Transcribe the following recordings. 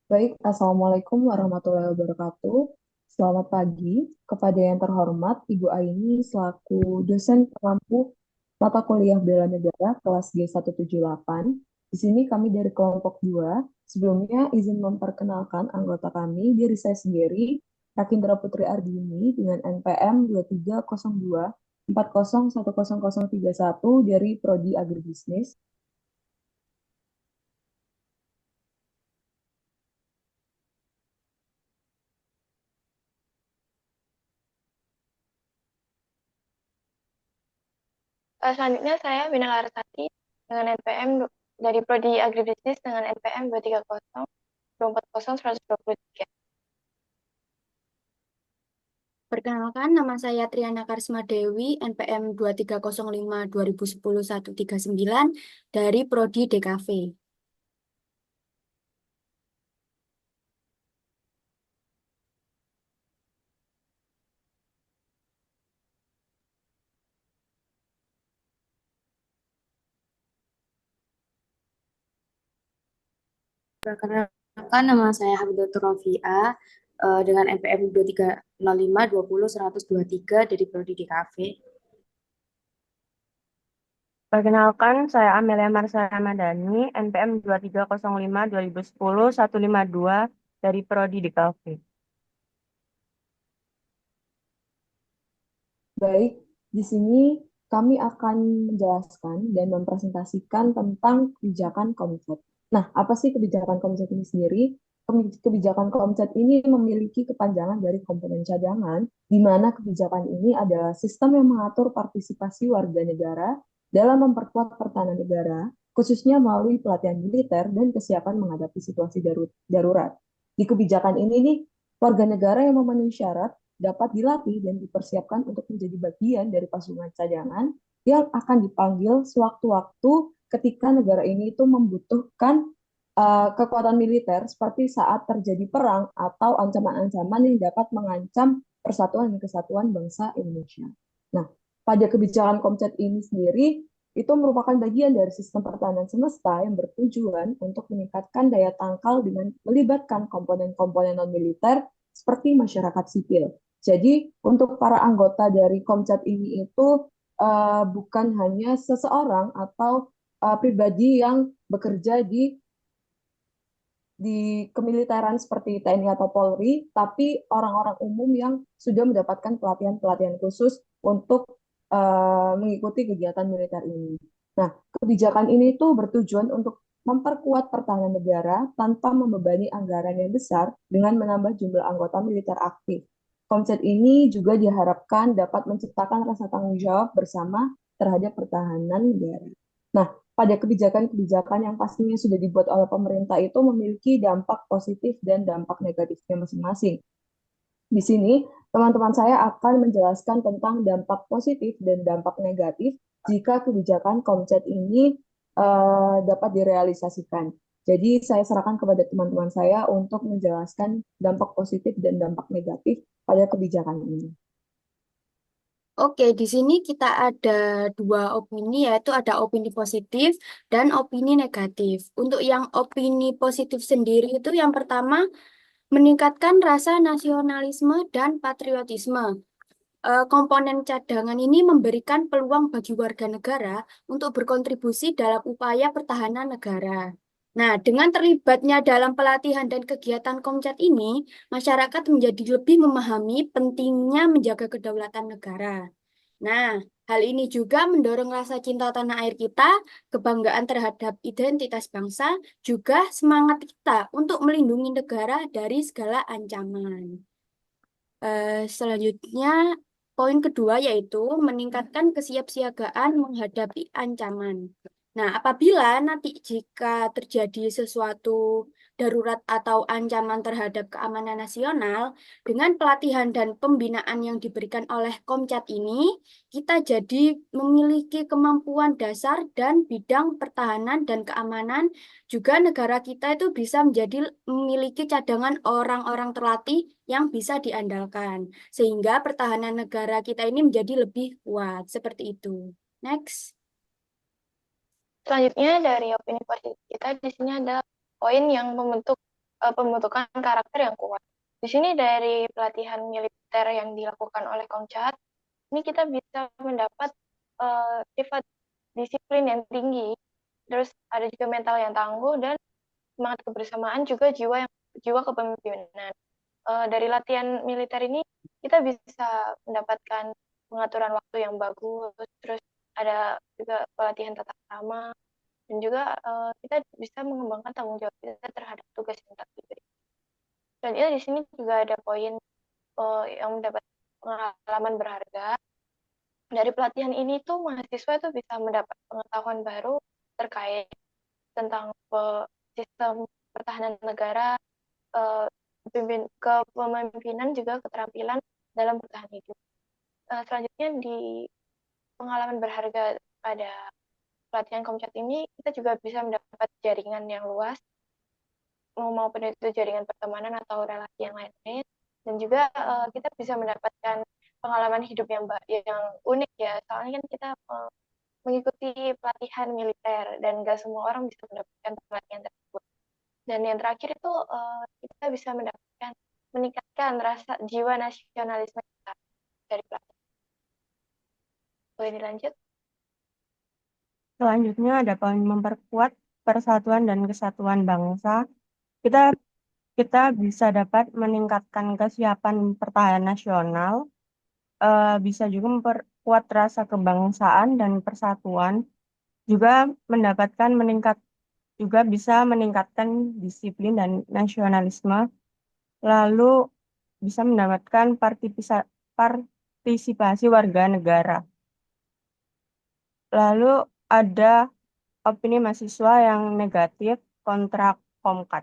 Baik, Assalamualaikum warahmatullahi wabarakatuh. Selamat pagi kepada yang terhormat Ibu Aini selaku dosen pengampu mata kuliah Bela Negara kelas G178. Di sini kami dari kelompok 2. Sebelumnya izin memperkenalkan anggota kami, diri saya sendiri, Rakindra Putri Ardini dengan NPM 2302401031 dari Prodi Agribisnis. Selanjutnya saya Bina Larasati dengan NPM dari Prodi Agribisnis dengan NPM 230 240 123. Perkenalkan, nama saya Triana Karisma Dewi, NPM 2305 2010 139 dari Prodi DKV. Perkenalkan, nama saya Hamidatul Rofia dengan NPM 2305 20 123 dari Prodi DKV. Perkenalkan, saya Amelia Marsala Madani, NPM 2305 2010 152 dari Prodi DKV. Baik, di sini kami akan menjelaskan dan mempresentasikan tentang kebijakan Komcet. Nah, apa sih kebijakan Komcet ini sendiri? Kebijakan Komcet ini memiliki kepanjangan dari komponen cadangan, di mana kebijakan ini adalah sistem yang mengatur partisipasi warga negara dalam memperkuat pertahanan negara, khususnya melalui pelatihan militer dan kesiapan menghadapi situasi darurat. Di kebijakan ini nih, warga negara yang memenuhi syarat dapat dilatih dan dipersiapkan untuk menjadi bagian dari pasukan cadangan yang akan dipanggil sewaktu-waktu ketika negara ini itu membutuhkan kekuatan militer seperti saat terjadi perang atau ancaman-ancaman yang dapat mengancam persatuan dan kesatuan bangsa Indonesia. Nah, pada kebijakan Komcet ini sendiri itu merupakan bagian dari sistem pertahanan semesta yang bertujuan untuk meningkatkan daya tangkal dengan melibatkan komponen-komponen non-militer seperti masyarakat sipil. Jadi untuk para anggota dari Komcat ini itu bukan hanya seseorang atau pribadi yang bekerja di kemiliteran seperti TNI atau Polri, tapi orang-orang umum yang sudah mendapatkan pelatihan-pelatihan khusus untuk mengikuti kegiatan militer ini. Nah, kebijakan ini tuh bertujuan untuk memperkuat pertahanan negara tanpa membebani anggaran yang besar dengan menambah jumlah anggota militer aktif. Konsep ini juga diharapkan dapat menciptakan rasa tanggung jawab bersama terhadap pertahanan negara. Nah, pada kebijakan-kebijakan yang pastinya sudah dibuat oleh pemerintah itu memiliki dampak positif dan dampak negatifnya masing-masing. Di sini, teman-teman saya akan menjelaskan tentang dampak positif dan dampak negatif jika kebijakan Komcet ini dapat direalisasikan. Jadi, saya serahkan kepada teman-teman saya untuk menjelaskan dampak positif dan dampak negatif pada kebijakan ini. Oke, di sini kita ada dua opini, yaitu ada opini positif dan opini negatif. Untuk yang opini positif sendiri itu yang pertama, meningkatkan rasa nasionalisme dan patriotisme. Komponen cadangan ini memberikan peluang bagi warga negara untuk berkontribusi dalam upaya pertahanan negara. Nah, dengan terlibatnya dalam pelatihan dan kegiatan Komcat ini, masyarakat menjadi lebih memahami pentingnya menjaga kedaulatan negara. Nah, hal ini juga mendorong rasa cinta tanah air kita, kebanggaan terhadap identitas bangsa, juga semangat kita untuk melindungi negara dari segala ancaman. Selanjutnya, poin kedua yaitu meningkatkan kesiapsiagaan menghadapi ancaman. Nah, apabila nanti jika terjadi sesuatu darurat atau ancaman terhadap keamanan nasional, dengan pelatihan dan pembinaan yang diberikan oleh Komcat ini, kita jadi memiliki kemampuan dasar dan bidang pertahanan dan keamanan, juga negara kita itu bisa menjadi memiliki cadangan orang-orang terlatih yang bisa diandalkan, sehingga pertahanan negara kita ini menjadi lebih kuat. Seperti itu. Next. Selanjutnya dari opini positif kita di sini ada poin yang membentuk pembentukan karakter yang kuat. Di sini dari pelatihan militer yang dilakukan oleh Komcat, ini kita bisa mendapat sifat disiplin yang tinggi, terus ada juga mental yang tangguh dan semangat kebersamaan, juga jiwa kepemimpinan. Dari latihan militer ini kita bisa mendapatkan pengaturan waktu yang bagus, terus ada juga pelatihan tata krama, dan juga kita bisa mengembangkan tanggung jawab kita terhadap tugas yang tak diberi. Dan itu di sini juga ada poin yang mendapat pengalaman berharga. Dari pelatihan ini tuh mahasiswa tuh bisa mendapat pengetahuan baru terkait tentang sistem pertahanan negara, kepemimpinan, juga keterampilan dalam bertahan hidup. Selanjutnya di pengalaman berharga pada pelatihan Komcat ini, kita juga bisa mendapat jaringan yang luas, maupun itu jaringan pertemanan atau relasi yang lain-lain, dan juga kita bisa mendapatkan pengalaman hidup yang unik ya, soalnya kan kita mengikuti pelatihan militer dan gak semua orang bisa mendapatkan pelatihan tersebut. Dan yang terakhir itu kita bisa meningkatkan rasa jiwa nasionalisme kita dari pelatihan. Boleh dilanjut? Selanjutnya ada poin memperkuat persatuan dan kesatuan bangsa. Kita bisa dapat meningkatkan kesiapan pertahanan nasional, bisa juga memperkuat rasa kebangsaan dan persatuan, juga bisa meningkatkan disiplin dan nasionalisme, lalu bisa mendapatkan partisipasi warga negara. Lalu ada opini mahasiswa yang negatif kontra Komkat.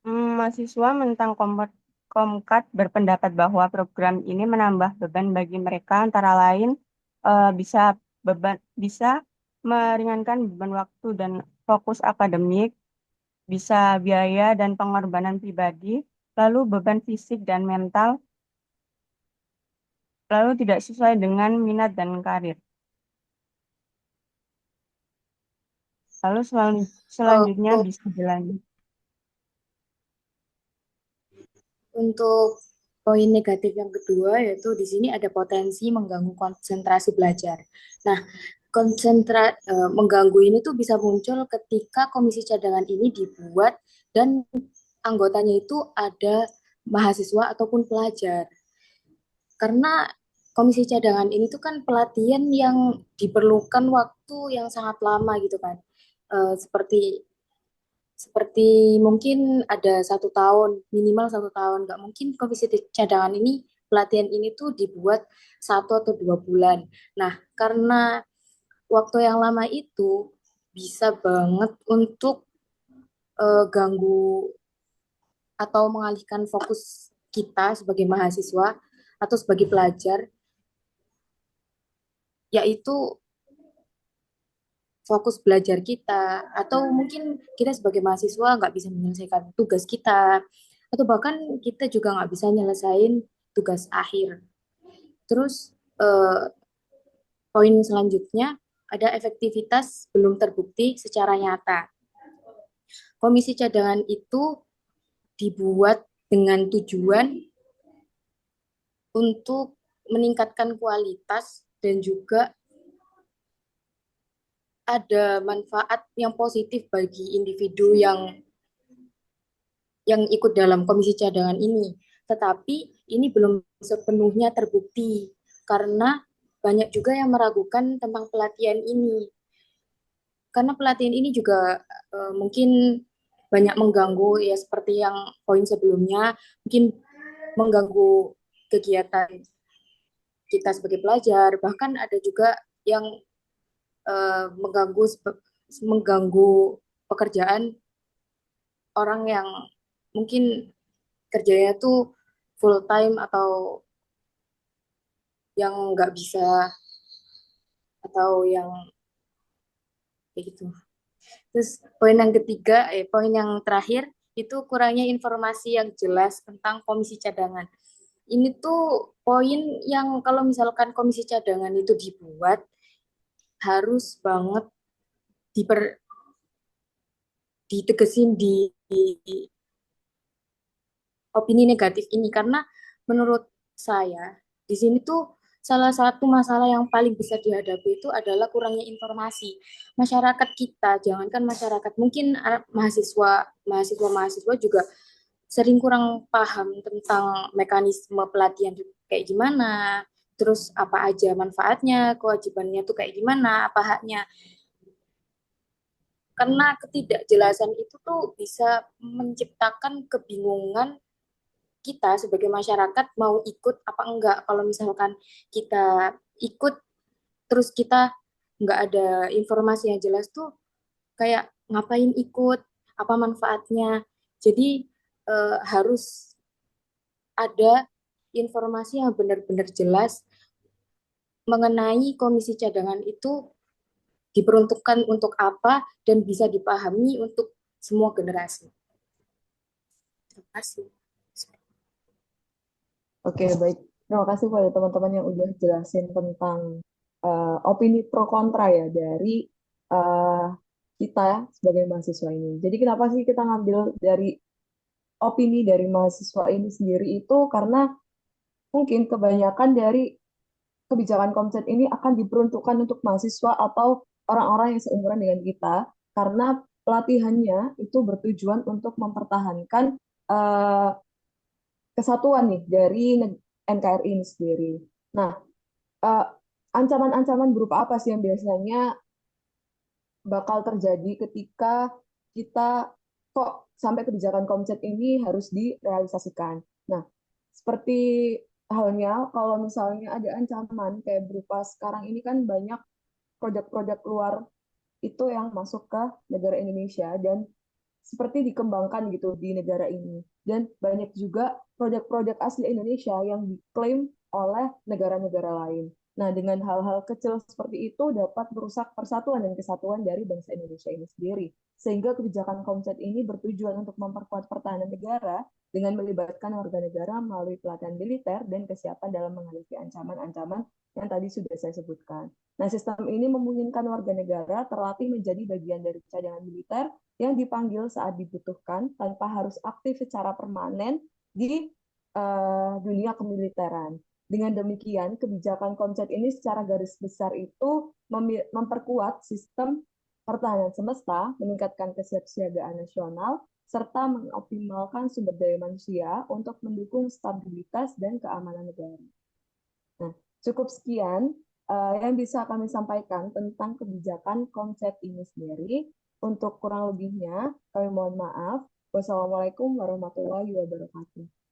Mahasiswa tentang Komkat berpendapat bahwa program ini menambah beban bagi mereka, antara lain bisa meringankan beban waktu dan fokus akademik, bisa biaya dan pengorbanan pribadi, lalu beban fisik dan mental, lalu tidak sesuai dengan minat dan karir. Lalu selanjutnya bisa dilanjut. Untuk poin negatif yang kedua, yaitu di sini ada potensi mengganggu konsentrasi belajar. Nah, mengganggu ini tuh bisa muncul ketika komisi cadangan ini dibuat dan anggotanya itu ada mahasiswa ataupun pelajar. Karena komisi cadangan ini tuh kan pelatihan yang diperlukan waktu yang sangat lama gitu kan. Seperti mungkin ada 1 tahun, minimal 1 tahun. Nggak mungkin komisi cadangan ini, pelatihan ini tuh dibuat 1 atau 2 bulan. Nah, karena waktu yang lama itu bisa banget untuk ganggu atau mengalihkan fokus kita sebagai mahasiswa atau sebagai pelajar, yaitu fokus belajar kita, atau mungkin kita sebagai mahasiswa nggak bisa menyelesaikan tugas kita, atau bahkan kita juga nggak bisa nyelesain tugas akhir. Terus poin selanjutnya ada efektivitas belum terbukti secara nyata. Komisi cadangan itu dibuat dengan tujuan untuk meningkatkan kualitas dan juga ada manfaat yang positif bagi individu yang ikut dalam komisi cadangan ini. Tetapi ini belum sepenuhnya terbukti karena banyak juga yang meragukan tentang pelatihan ini. Karena pelatihan ini juga mungkin banyak mengganggu, ya seperti yang poin sebelumnya, mungkin mengganggu kegiatan kita sebagai pelajar. Bahkan ada juga yang mengganggu pekerjaan orang yang mungkin kerjanya tuh full time atau yang nggak bisa, atau yang kayak gitu. Terus poin yang ketiga, poin yang terakhir itu kurangnya informasi yang jelas tentang komisi cadangan. Ini tuh poin yang kalau misalkan komisi cadangan itu dibuat harus banget ditegesin di opini negatif ini, karena menurut saya di sini tuh salah satu masalah yang paling bisa dihadapi itu adalah kurangnya informasi. Masyarakat kita, jangankan masyarakat, mungkin mahasiswa juga sering kurang paham tentang mekanisme pelatihan itu kayak gimana, terus apa aja manfaatnya, kewajibannya tuh kayak gimana, apa haknya. Karena ketidakjelasan itu tuh bisa menciptakan kebingungan kita sebagai masyarakat mau ikut apa enggak. Kalau misalkan kita ikut terus kita nggak ada informasi yang jelas tuh kayak ngapain ikut, apa manfaatnya. Jadi harus ada informasi yang benar-benar jelas mengenai komisi cadangan itu diperuntukkan untuk apa dan bisa dipahami untuk semua generasi. Terima kasih. Oke, baik. Terima kasih pada teman-teman yang udah jelasin tentang opini pro kontra ya dari eh, kita sebagai mahasiswa ini. Jadi kenapa sih kita ngambil dari opini dari mahasiswa ini sendiri itu karena mungkin kebanyakan dari kebijakan Komset ini akan diperuntukkan untuk mahasiswa atau orang-orang yang seumuran dengan kita karena pelatihannya itu bertujuan untuk mempertahankan eh, kesatuan nih dari NKRI ini sendiri. Nah, eh, ancaman-ancaman berupa apa sih yang biasanya bakal terjadi ketika kita kok sampai kebijakan Komset ini harus direalisasikan? Nah, seperti halnya kalau misalnya ada ancaman kayak berupa sekarang ini kan banyak produk-produk luar itu yang masuk ke negara Indonesia dan seperti dikembangkan gitu di negara ini. Dan banyak juga produk-produk asli Indonesia yang diklaim oleh negara-negara lain. Nah, dengan hal-hal kecil seperti itu dapat merusak persatuan dan kesatuan dari bangsa Indonesia ini sendiri. Sehingga kebijakan Komset ini bertujuan untuk memperkuat pertahanan negara dengan melibatkan warga negara melalui pelatihan militer dan kesiapan dalam menghadapi ancaman-ancaman yang tadi sudah saya sebutkan. Nah, sistem ini memungkinkan warga negara terlatih menjadi bagian dari cadangan militer yang dipanggil saat dibutuhkan tanpa harus aktif secara permanen di dunia kemiliteran. Dengan demikian, kebijakan Komset ini secara garis besar itu memperkuat sistem pertahanan semesta, meningkatkan kesiapsiagaan nasional, serta mengoptimalkan sumber daya manusia untuk mendukung stabilitas dan keamanan negara. Nah, cukup sekian yang bisa kami sampaikan tentang kebijakan Komset ini sendiri. Untuk kurang lebihnya, kami mohon maaf. Wassalamualaikum warahmatullahi wabarakatuh.